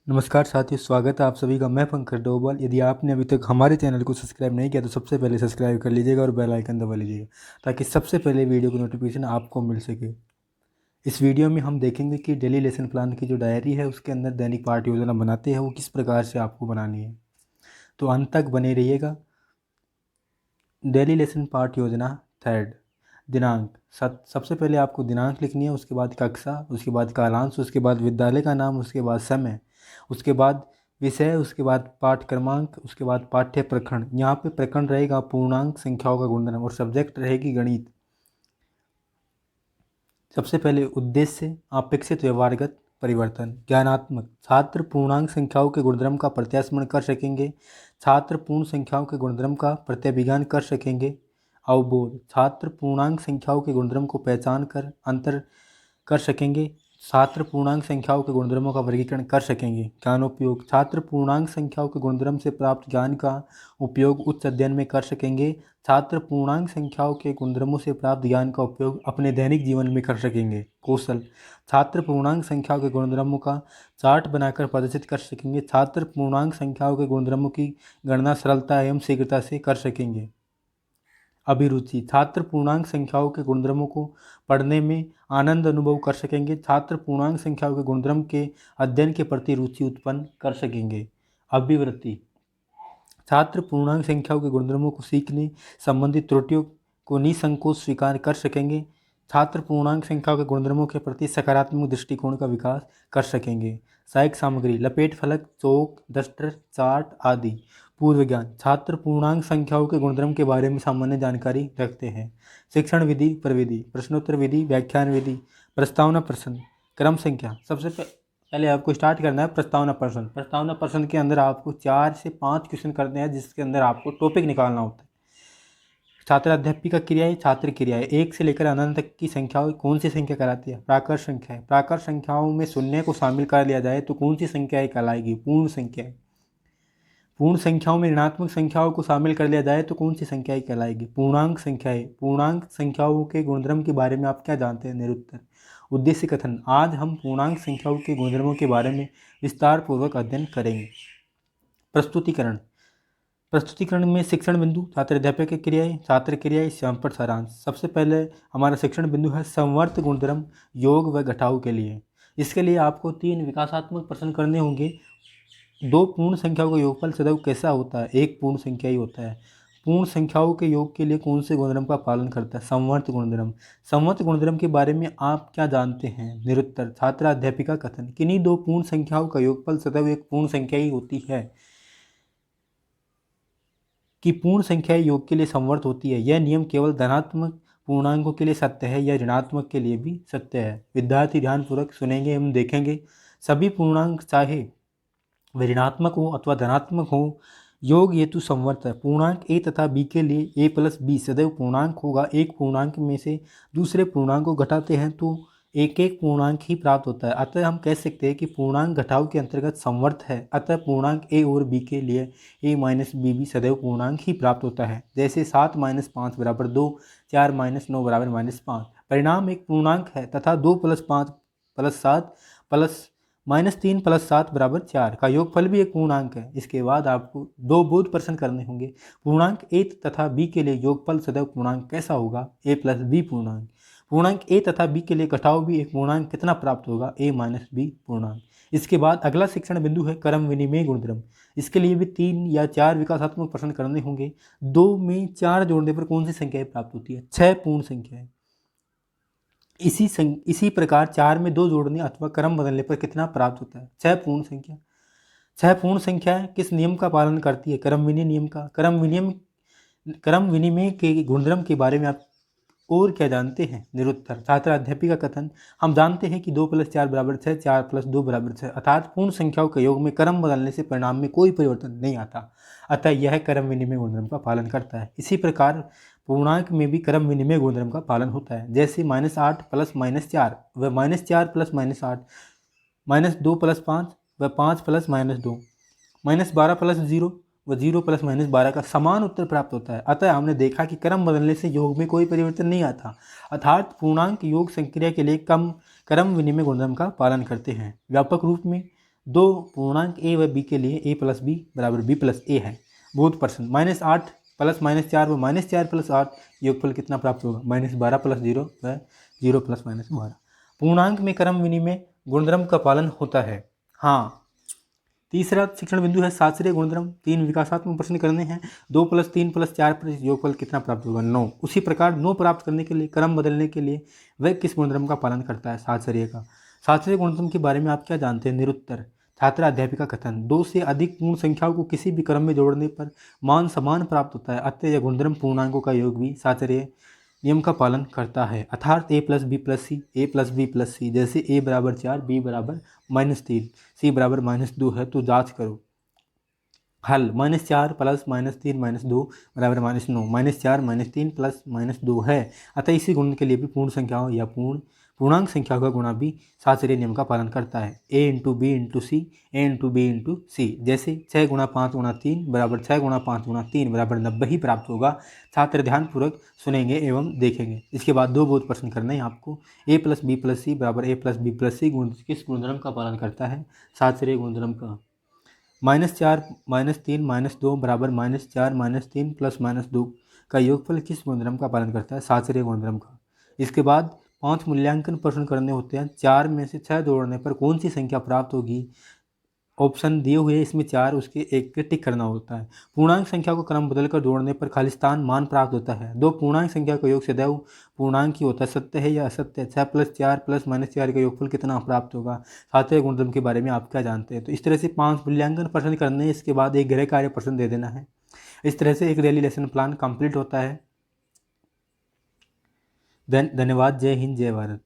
नमस्कार साथियों, स्वागत है आप सभी का। मैं पंकज डोभाल। यदि आपने अभी तक हमारे चैनल को सब्सक्राइब नहीं किया तो सबसे पहले सब्सक्राइब कर लीजिएगा और बेल आइकन दबा लीजिएगा ताकि सबसे पहले वीडियो की नोटिफिकेशन आपको मिल सके। इस वीडियो में हम देखेंगे कि डेली लेसन प्लान की जो डायरी है उसके अंदर दैनिक पाठ योजना बनाते हैं वो किस प्रकार से आपको बनानी है, तो अंत तक बने रहिएगा। डेली लेसन पाठ योजना थर्ड, दिनांक। सबसे पहले आपको दिनांक लिखनी है, उसके बाद कक्षा, उसके बाद कालांश, उसके बाद विद्यालय का नाम, उसके बाद समय, उसके बाद विषय, उसके बाद पाठ क्रमांक, उसके बाद पाठ्य प्रकरण। यहाँ पे प्रकरण रहेगा पूर्णांक संख्याओं का गुणधर्म और सब्जेक्ट रहेगी गणित। सबसे पहले उद्देश्य, अपेक्षित व्यवहारगत परिवर्तन। ज्ञानात्मक, छात्र पूर्णांक संख्याओं के गुणधर्म का प्रत्यास्मरण कर सकेंगे। छात्र पूर्ण संख्याओं के गुणधर्म का प्रत्यभिज्ञान कर सकेंगे। अवबोध, छात्र पूर्णांक संख्याओं के गुणधर्म को पहचान कर अंतर कर सकेंगे। छात्र पूर्णांक संख्याओं के गुणधर्मों का वर्गीकरण कर सकेंगे। ज्ञानोपयोग, छात्र पूर्णांक संख्याओं के गुणधर्म से प्राप्त ज्ञान का उपयोग उच्च अध्ययन में कर सकेंगे। छात्र पूर्णांक संख्याओं के गुणधर्मों से प्राप्त ज्ञान का उपयोग अपने दैनिक जीवन में कर सकेंगे। कौशल, छात्र पूर्णांक संख्याओं के गुणधर्मों का चार्ट बनाकर प्रदर्शित कर सकेंगे। छात्र पूर्णांक संख्याओं के गुणधर्मों की गणना सरलता एवं शीघ्रता से कर सकेंगे। अभिरुचि, छात्र पूर्णांक संख्याओं के गुणधर्मों को पढ़ने में आनंद अनुभव कर सकेंगे। छात्र पूर्णांक संख्याओं के गुणधर्म के अध्ययन के प्रति रुचि उत्पन्न कर सकेंगे। अभिवृत्ति, छात्र पूर्णांक संख्याओं के गुणधर्मों को सीखने संबंधित त्रुटियों को निसंकोच स्वीकार कर सकेंगे। छात्र पूर्णांक संख्याओं के गुणधर्मों के प्रति सकारात्मक दृष्टिकोण का विकास कर सकेंगे। सहायक सामग्री, लपेट फलक, चौक, डस्टर, चार्ट आदि। पूर्व ज्ञान, छात्र पूर्णांक संख्याओं के गुणधर्म के बारे में सामान्य जानकारी रखते हैं। शिक्षण विधि, प्रविधि, प्रश्नोत्तर विधि, व्याख्यान विधि, प्रस्तावना प्रश्न, क्रम संख्या। सबसे पहले आपको स्टार्ट करना है प्रस्तावना प्रश्न। प्रस्तावना प्रश्न के अंदर आपको 4 से 5 क्वेश्चन करने हैं जिसके अंदर आपको टॉपिक निकालना होता है। छात्र अध्यापिका क्रियाएं, छात्र क्रियाएं, 1 से लेकर अनंत तक की संख्याओं कौन सी संख्या कहलाती है? प्राकृत संख्याएं। प्राकृत संख्याओं में शून्य को शामिल कर लिया जाए तो कौन सी संख्याएं कहलाएगी? पूर्ण संख्याएं। पूर्ण संख्याओं में ऋणात्मक संख्याओं को शामिल कर लिया जाए तो कौन सी संख्याएं कहलाएगी? पूर्णांक संख्याएं। पूर्णांक संख्याओं के गुणधर्म के बारे में आप क्या जानते हैं? निरुत्तर। उद्देश्य कथन, आज हम पूर्णांक संख्याओं के गुणधर्मों के बारे में विस्तार पूर्वक अध्ययन करेंगे। प्रस्तुतिकरण। प्रस्तुतिकरण में शिक्षण बिंदु, छात्र अध्यापक की क्रियाएं, छात्र क्रियाएं, श्यामपट सारांश। सबसे पहले हमारा शिक्षण बिंदु है संवर्त गुणधर्म योग व घटाव के लिए। इसके लिए आपको 3 विकासात्मक प्रश्न करने होंगे। 2 पूर्ण संख्याओं का योगफल सदैव कैसा होता है? 1 पूर्ण संख्या ही होता है। पूर्ण संख्याओं के योग के लिए कौन से गुणधर्म का पालन करता है? संवर्त गुणधर्म। संवर्त गुणधर्म के बारे में आप क्या जानते हैं? निरुत्तर। छात्र अध्यापिका कथन, किन्हीं 2 पूर्ण संख्याओं का योगफल सदैव एक पूर्ण संख्या ही होती है कि पूर्ण संख्या योग के लिए संवर्त होती है। यह नियम केवल धनात्मक पूर्णांकों के लिए सत्य है या ऋणात्मक के लिए भी सत्य है? विद्यार्थी ध्यानपूर्वक सुनेंगे एवं देखेंगे। सभी पूर्णांक चाहे वे ऋणात्मक हो अथवा धनात्मक हो, योग हेतु संवर्त है। पूर्णांक a तथा b के लिए a प्लस बी सदैव पूर्णांक होगा। एक पूर्णांक में से दूसरे पूर्णांक को घटाते हैं तो एक एक पूर्णांक ही प्राप्त होता है। अतः हम कह सकते हैं कि पूर्णांक घटाव के अंतर्गत संवर्त है। अतः पूर्णांक a और b के लिए a माइनस बी भी सदैव पूर्णांक ही प्राप्त होता है। जैसे 7 माइनस 5 बराबर 2, 4 माइनस 9 बराबर -5। परिणाम एक पूर्णांक है तथा 2 प्लस 5 प्लस 7 प्लस -3 प्लस 7 बराबर 4 का योगफल भी एक पूर्णांक है। इसके बाद आपको 2 बोध प्रश्न करने होंगे। पूर्णांक a तथा b के लिए योगफल सदैव पूर्णांक कैसा होगा? a प्लस बी पूर्णांक। पूर्णांक a तथा b के लिए घटाव भी एक पूर्णांक कितना प्राप्त होगा? a माइनस बी पूर्णांक। इसके बाद अगला शिक्षण बिंदु है क्रम विनिमय गुणधर्म। इसके लिए भी 3 या 4 विकासात्मक प्रश्न करने होंगे। 2 में 4 जोड़ने पर कौन सी संख्याएं प्राप्त होती है? 6 पूर्ण संख्याएं। इसी प्रकार 4 में 2 जोड़ने अथवा क्रम बदलने पर कितना प्राप्त होता है? 6 पूर्ण संख्या। 6 पूर्ण संख्या किस नियम का पालन करती है? क्रम विनिमय नियम का। क्रम विनिमय के गुणधर्म के बारे में आप और क्या जानते हैं? निरुत्तर। छात्र अध्यापिका कथन, हम जानते हैं कि 2 प्लस 4 बराबर 6, 4 प्लस 2 बराबर 6। अर्थात पूर्ण संख्याओं के योग में क्रम बदलने से परिणाम में कोई परिवर्तन नहीं आता। अतः यह क्रम विनिमय गुणधर्म का पालन करता है। इसी प्रकार पूर्णांक में भी क्रम विनिमय गुणधर्म का पालन होता है। जैसे -8 प्लस -4 व -4 प्लस -8, -2 प्लस 5 व 5 प्लस -2, -12 प्लस 0 व 0 प्लस -12 का समान उत्तर प्राप्त होता है। अतः हमने देखा कि क्रम बदलने से योग में कोई परिवर्तन नहीं आता। अर्थात पूर्णांक योग संक्रिया के लिए क्रम विनिमय गुणधर्म का पालन करते हैं। व्यापक रूप में दो पूर्णांक ए व बी के लिए a प्लस बी बराबर b प्लस ए है। बहुत प्रश्न -8 प्लस -4 व -4 प्लस 8 योगफल कितना प्राप्त होगा? -12 प्लस 0 व 0 प्लस -12। पूर्णांक में क्रम विनिमय गुणधर्म का पालन होता है। हाँ। तीसरा शिक्षण बिंदु है शास्त्रीय गुणधर्म। 3 विकासात्मक प्रश्न करने हैं। 2 प्लस 3 प्लस 4 प्लस योगफल कितना प्राप्त होगा? 9। उसी प्रकार 9 प्राप्त करने के लिए क्रम बदलने के लिए वह किस गुणधर्म का पालन करता है? शास्त्रीय का। शास्त्रीय गुणधर्म के बारे में आप क्या जानते हैं? निरुत्तर। छात्र अध्यापिका कथन। 2 से अधिक पूर्ण संख्याओं को किसी भी क्रम में जोड़ने पर मान समान प्राप्त होता है, अतः यह गुणधर्म पूर्णांकों का योग भी शास्त्रीय नियम का पालन करता है, अर्थात a plus b plus c, a plus b plus c. जैसे a बराबर 4, b बराबर -3, c बराबर -2 है तो जांच करो। हल -4 प्लस -3 -2 बराबर -9, -4 -3 प्लस -2 है, अतः इसी गुण के लिए भी पूर्ण संख्याओं या पूर्णांक संख्या का गुणा भी शास्त्रीय नियम का पालन करता है। a into b into c, a into b into c. जैसे 6 गुणा 5 गुणा 3 बराबर 6 गुणा 5 गुणा 3 बराबर 90 ही प्राप्त होगा। छात्र ध्यानपूर्वक सुनेंगे एवं देखेंगे। इसके बाद 2 बोध प्रश्न करने हैं आपको। a प्लस बी प्लस सी बराबर a प्लस बी प्लस सी किस गुणधर्म का पालन करता है? शास्त्रीय गुणधर्म का। -4 -3 -2 बराबर -4 -3 प्लस -2 का योगफल किस गुणधर्म का पालन करता है? शास्त्रीय गुणधर्म का। इसके बाद 5 मूल्यांकन प्रश्न करने होते हैं। 4 में से 6 जोड़ने पर कौन सी संख्या प्राप्त होगी? ऑप्शन दिए हुए इसमें 4, उसके एक के टिक करना होता है। पूर्णांक संख्या को क्रम बदलकर जोड़ने पर खालिस्तान मान प्राप्त होता है। 2 पूर्णांक संख्या का योग सदैव पूर्णांक ही होता है, सत्य है या असत्य? 6 प्लस 4 प्लस -4 का योगफल कितना प्राप्त होगा? शास्त्रीय गुणधर्म के बारे में आप क्या जानते हैं? तो इस तरह से 5 मूल्यांकन प्रश्न करने हैं। इसके बाद एक गृह कार्य प्रश्न दे देना है। इस तरह से एक डेली लेसन प्लान कंप्लीट होता है। धन्यवाद। जय हिंद, जय भारत।